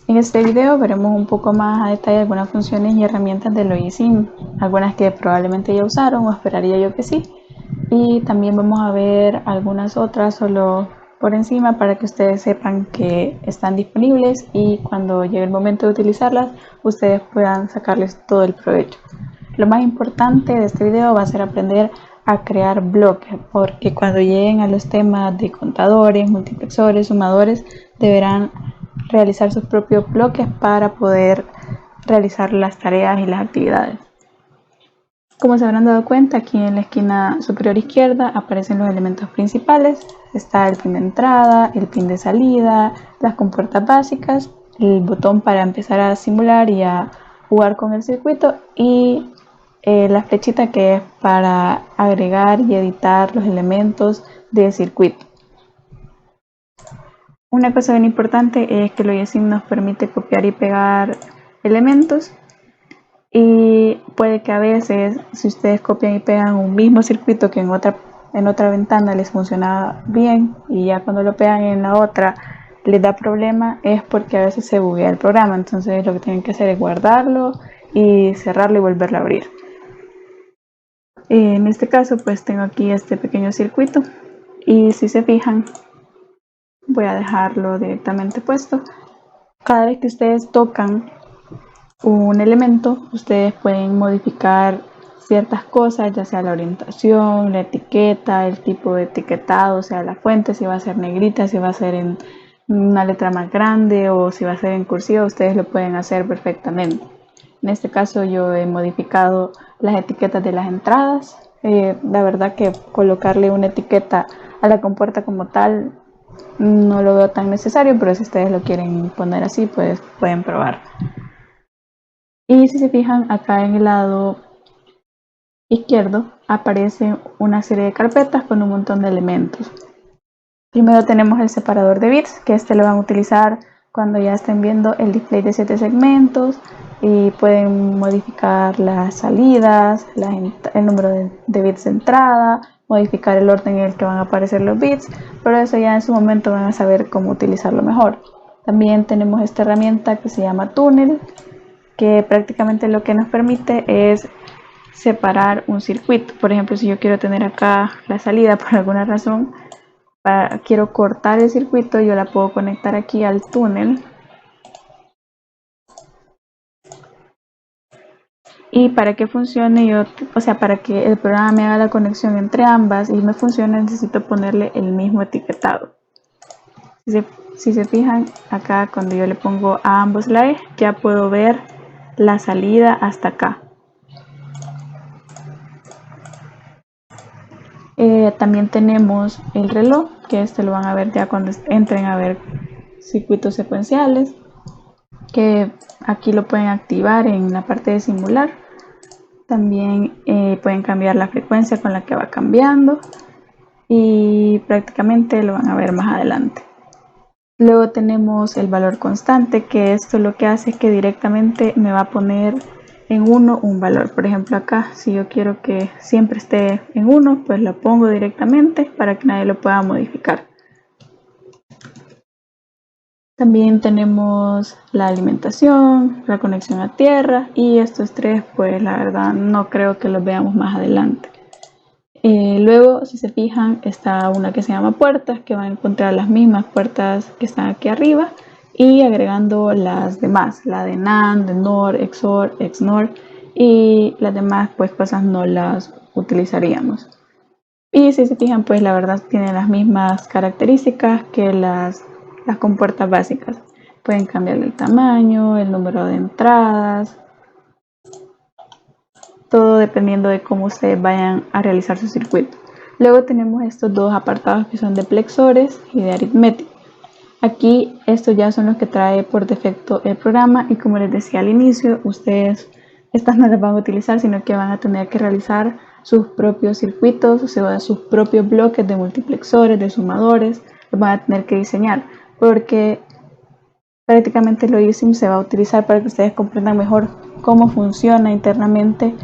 En este video veremos un poco más a detalle algunas funciones y herramientas de LogiSim, algunas que probablemente ya usaron o esperaría yo que sí, y también vamos a ver algunas otras solo por encima para que ustedes sepan que están disponibles y cuando llegue el momento de utilizarlas ustedes puedan sacarles todo el provecho. Lo más importante de este video va a ser aprender a crear bloques, porque cuando lleguen a los temas de contadores, multiplexores, sumadores, deberán realizar sus propios bloques para poder realizar las tareas y las actividades. Como se habrán dado cuenta, aquí en la esquina superior izquierda aparecen los elementos principales. Está el pin de entrada, el pin de salida, las compuertas básicas, el botón para empezar a simular y a jugar con el circuito y la flechita que es para agregar y editar los elementos del circuito. Una cosa bien importante es que LogiSim nos permite copiar y pegar elementos y puede que a veces si ustedes copian y pegan un mismo circuito que en otra ventana les funciona bien y ya cuando lo pegan en la otra les da problema, es porque a veces se buguea el programa. Entonces lo que tienen que hacer es guardarlo y cerrarlo y volverlo a abrir. En este caso pues tengo aquí este pequeño circuito y si se fijan voy a dejarlo directamente puesto. Cada vez que ustedes tocan un elemento, ustedes pueden modificar ciertas cosas, ya sea la orientación, la etiqueta, el tipo de etiquetado, o sea la fuente, si va a ser negrita, si va a ser en una letra más grande o si va a ser en cursiva, ustedes lo pueden hacer perfectamente. En este caso yo he modificado las etiquetas de las entradas. La verdad que colocarle una etiqueta a la compuerta como tal no lo veo tan necesario, pero si ustedes lo quieren poner así, pues pueden probar. Y si se fijan, acá en el lado izquierdo aparece una serie de carpetas con un montón de elementos. Primero tenemos el separador de bits, que este lo van a utilizar cuando ya estén viendo el display de 7 segmentos y pueden modificar las salidas, el número de bits de entrada, modificar el orden en el que van a aparecer los bits, pero eso ya en su momento van a saber cómo utilizarlo mejor. También tenemos esta herramienta que se llama túnel, que prácticamente lo que nos permite es separar un circuito. Por ejemplo, si yo quiero tener acá la salida por alguna razón, quiero cortar el circuito, yo la puedo conectar aquí al túnel. Y para que funcione, para que el programa me haga la conexión entre ambas y me funcione, necesito ponerle el mismo etiquetado. Si se fijan, acá cuando yo le pongo a ambos lados, ya puedo ver la salida hasta acá. También tenemos el reloj, que este lo van a ver ya cuando entren a ver circuitos secuenciales, que aquí lo pueden activar en la parte de simular. También pueden cambiar la frecuencia con la que va cambiando y prácticamente lo van a ver más adelante. Luego tenemos el valor constante, que esto lo que hace es que directamente me va a poner en 1 un valor. Por ejemplo, acá si yo quiero que siempre esté en 1, pues lo pongo directamente para que nadie lo pueda modificar. También tenemos la alimentación, la conexión a tierra, y estos tres pues la verdad no creo que los veamos más adelante. Luego, si se fijan, está una que se llama puertas, que van a encontrar las mismas puertas que están aquí arriba y agregando las demás, la de NAND, de NOR, XOR, XNOR, y las demás pues cosas no las utilizaríamos. Y si se fijan, pues la verdad tienen las mismas características que las compuertas básicas. Pueden cambiar el tamaño, el número de entradas, todo dependiendo de cómo ustedes vayan a realizar su circuito. Luego tenemos estos dos apartados que son de plexores y de aritmética. Aquí estos ya son los que trae por defecto el programa y como les decía al inicio, ustedes estas no las van a utilizar, sino que van a tener que realizar sus propios circuitos, o sea, sus propios bloques de multiplexores, de sumadores, los van a tener que diseñar, porque prácticamente LogiSim se va a utilizar para que ustedes comprendan mejor cómo funciona internamente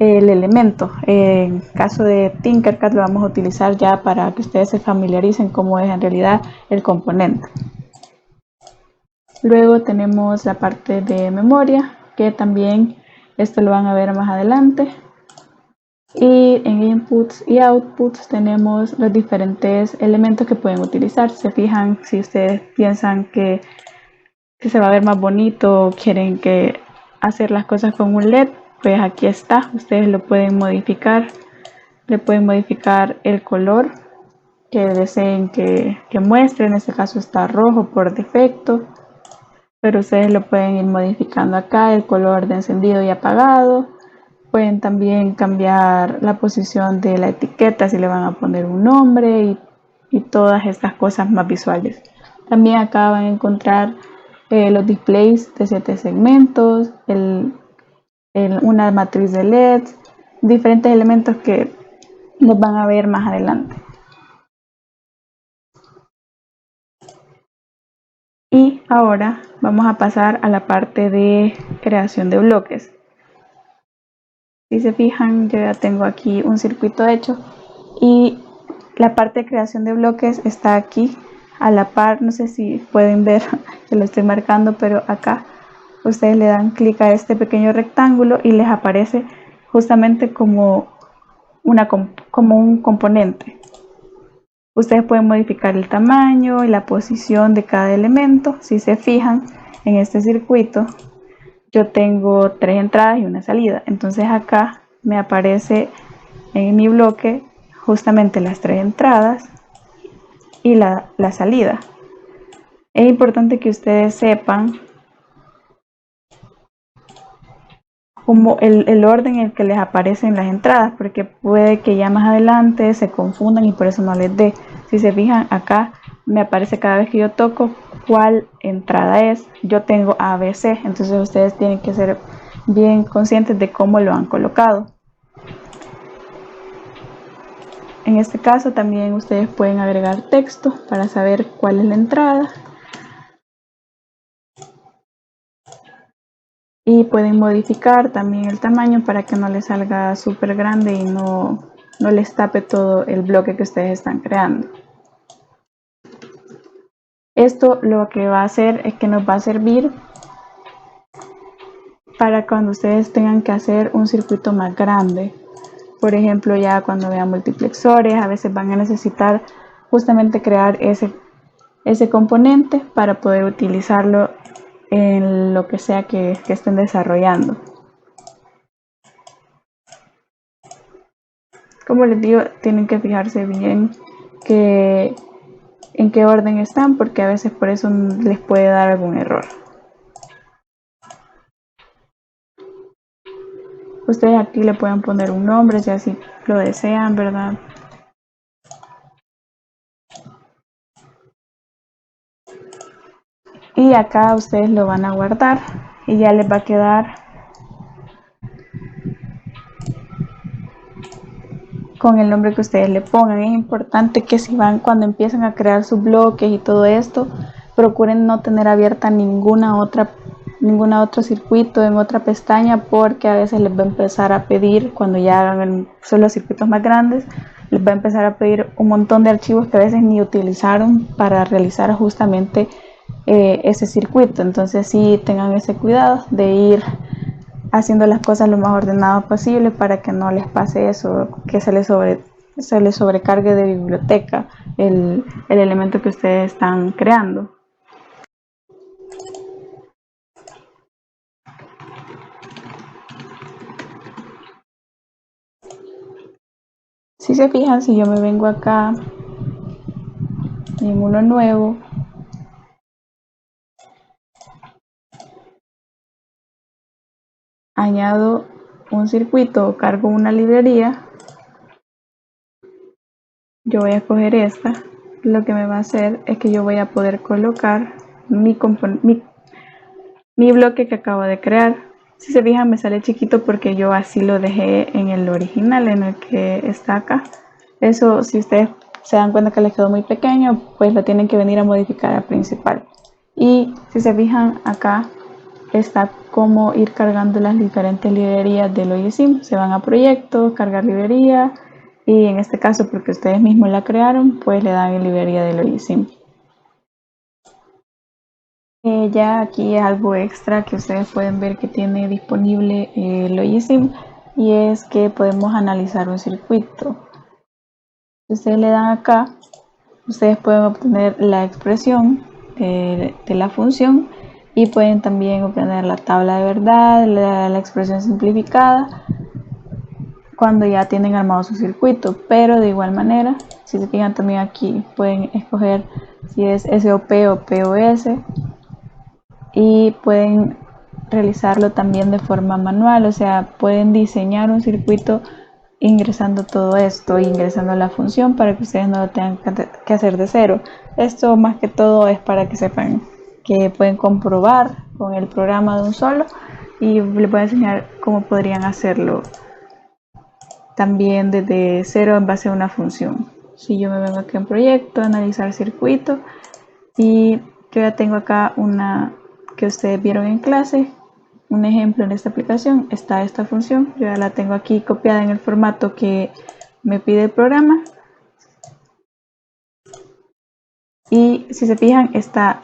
el elemento. En caso de Tinkercad lo vamos a utilizar ya para que ustedes se familiaricen cómo es en realidad el componente. Luego tenemos la parte de memoria, que también esto lo van a ver más adelante. Y en inputs y outputs tenemos los diferentes elementos que pueden utilizar. Se fijan, si ustedes piensan que se va a ver más bonito o quieren que hacer las cosas con un LED, pues aquí está. Ustedes lo pueden modificar. Le pueden modificar el color que deseen que muestre. En este caso está rojo por defecto, pero ustedes lo pueden ir modificando acá, el color de encendido y apagado. Pueden también cambiar la posición de la etiqueta, si le van a poner un nombre y todas estas cosas más visuales. También acá van a encontrar los displays de 7 segmentos, una matriz de LEDs, diferentes elementos que los van a ver más adelante. Y ahora vamos a pasar a la parte de creación de bloques. Si se fijan, yo ya tengo aquí un circuito hecho y la parte de creación de bloques está aquí a la par. No sé si pueden ver que lo estoy marcando, pero acá ustedes le dan clic a este pequeño rectángulo y les aparece justamente como un componente. Ustedes pueden modificar el tamaño y la posición de cada elemento. Si se fijan en este circuito, yo tengo 3 entradas y una salida. Entonces acá me aparece en mi bloque justamente las 3 entradas y la salida. Es importante que ustedes sepan como el orden en el que les aparecen las entradas, porque puede que ya más adelante se confundan y por eso no les dé. Si se fijan acá me aparece cada vez que yo toco cuál entrada es. Yo tengo A, B, C, entonces ustedes tienen que ser bien conscientes de cómo lo han colocado. En este caso también ustedes pueden agregar texto para saber cuál es la entrada. Y pueden modificar también el tamaño para que no les salga súper grande y no les tape todo el bloque que ustedes están creando. Esto lo que va a hacer es que nos va a servir para cuando ustedes tengan que hacer un circuito más grande. Por ejemplo, ya cuando vean multiplexores, a veces van a necesitar justamente crear ese componente para poder utilizarlo en lo que sea que estén desarrollando. Como les digo, tienen que fijarse bien en qué orden están, porque a veces por eso les puede dar algún error. Ustedes aquí le pueden poner un nombre si así lo desean, ¿verdad? Y acá ustedes lo van a guardar y ya les va a quedar con el nombre que ustedes le pongan. Es importante que si van, cuando empiezan a crear sus bloques y todo esto, procuren no tener abierta ningún otro circuito en otra pestaña, porque a veces les va a empezar a pedir, cuando ya hagan son los circuitos más grandes, les va a empezar a pedir un montón de archivos que a veces ni utilizaron para realizar justamente ese circuito. Entonces sí tengan ese cuidado de ir haciendo las cosas lo más ordenado posible para que no les pase eso, que se les sobrecargue de biblioteca el elemento que ustedes están creando. Si se fijan, si yo me vengo acá en uno nuevo, añado un circuito o cargo una librería, yo voy a escoger esta. Lo que me va a hacer es que yo voy a poder colocar mi bloque que acabo de crear. Si se fijan, me sale chiquito porque yo así lo dejé en el original, en el que está acá. Eso, si ustedes se dan cuenta que les quedó muy pequeño, pues lo tienen que venir a modificar al principal. Y si se fijan, acá está cómo ir cargando las diferentes librerías del OYSIM. Se van a proyectos, cargar librería, y en este caso, porque ustedes mismos la crearon, pues le dan en librería del OYSIM. Ya aquí es algo extra que ustedes pueden ver que tiene disponible Logisim, y es que podemos analizar un circuito. Si ustedes le dan acá, ustedes pueden obtener la expresión de la función y pueden también obtener la tabla de verdad, la expresión simplificada, cuando ya tienen armado su circuito. Pero de igual manera, si se fijan también aquí pueden escoger si es SOP o POS, y pueden realizarlo también de forma manual, o sea, pueden diseñar un circuito ingresando todo esto, ingresando la función, para que ustedes no lo tengan que hacer de cero. Esto más que todo es para que sepan que pueden comprobar con el programa de un solo, y les voy a enseñar cómo podrían hacerlo también desde cero en base a una función. Si yo me vengo aquí en proyecto, analizar circuito, y yo ya tengo acá una que ustedes vieron en clase, un ejemplo en esta aplicación, está esta función, yo ya la tengo aquí copiada en el formato que me pide el programa, y si se fijan está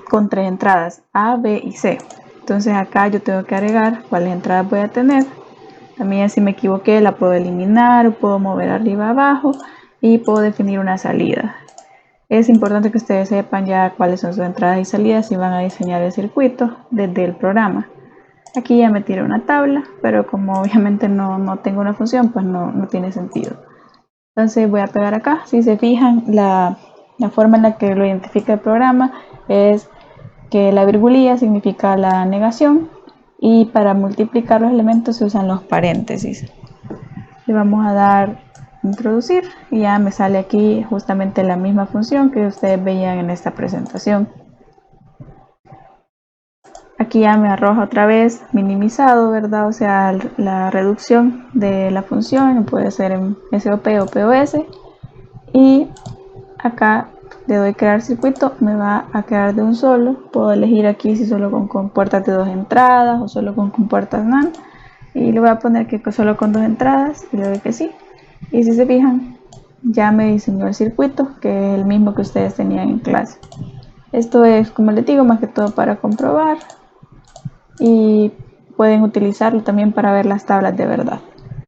con 3 entradas, A, B y C. Entonces acá yo tengo que agregar cuáles entradas voy a tener. También si me equivoqué la puedo eliminar, puedo mover arriba abajo y puedo definir una salida. Es importante que ustedes sepan ya cuáles son sus entradas y salidas si van a diseñar el circuito desde el programa. Aquí ya me tiré una tabla, pero como obviamente no tengo una función, pues no tiene sentido. Entonces voy a pegar acá. Si se fijan, la forma en la que lo identifica el programa es que la virgulilla significa la negación, y para multiplicar los elementos se usan los paréntesis. Le vamos a dar introducir y ya me sale aquí justamente la misma función que ustedes veían en esta presentación. Aquí ya me arroja otra vez minimizado, ¿verdad? O sea, la reducción de la función puede ser en SOP o POS. Y acá le doy crear circuito, me va a crear de un solo. Puedo elegir aquí si solo con puertas de 2 entradas o solo con puertas NAND. Y le voy a poner que solo con 2 entradas y le doy que sí. Y si se fijan, ya me diseñó el circuito, que es el mismo que ustedes tenían en clase. Esto es, como les digo, más que todo para comprobar, y pueden utilizarlo también para ver las tablas de verdad.